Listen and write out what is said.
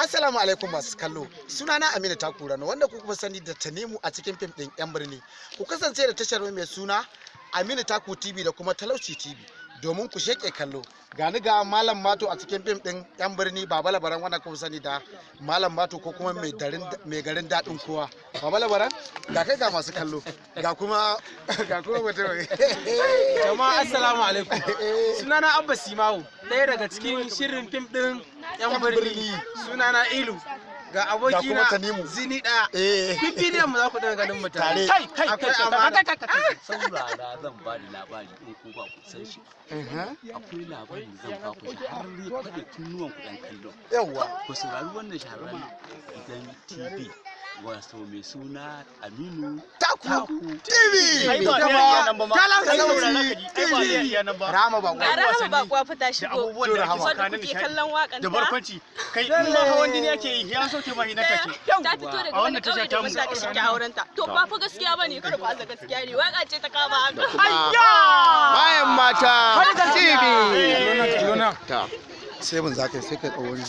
Assalamu alaikum masu kallo. Sunana Aminu Takurano wanda ku kuma sani da Tanimu a cikin fim ɗin 'yan birni. Ku kasance da tashar mai suna Aminu Taku TV da kuma Talauci TV domin ku sheke kallo. Gani ga Malam Mato a cikin fim ɗin 'yan birni, Baba Labaran wanda kuma sani da Malam Mato ko kuma mai garin daɗin kowa. Baba Labaran ga kai ga masu kallo ga kuma mutum. Jama'a assalamu alaikum. Sunana Abba Simawu, ɗaya daga cikin shirin fim ɗin 'yan birni. Sunana Ilu. Ga abokina Zini ɗaya. Bibidiyon mu za ku daga ganin mu tare. Akwai amana. Saurara zan ba da labari in ku ba ku san shi. Akwai labari zan ba ku shahararre kada kunnuwan ku ɗan kallo. Yawwa. Ku saurari wannan shahararren gidan TV wato mai suna Aminu Taku TV. Rama Bakwa fita shigo. Wanda kuke kallon wakan da barkwanci kai in ma hawan jini yake yi ya sauke ma hina take ta fito daga wani kauye da ba ta shige auren ta to ba fa gaskiya bane kada ku aza gaskiya ne waka ce ta kama haka bayan mata TV. Lona. Sai mun zaka sai ka ɗauri.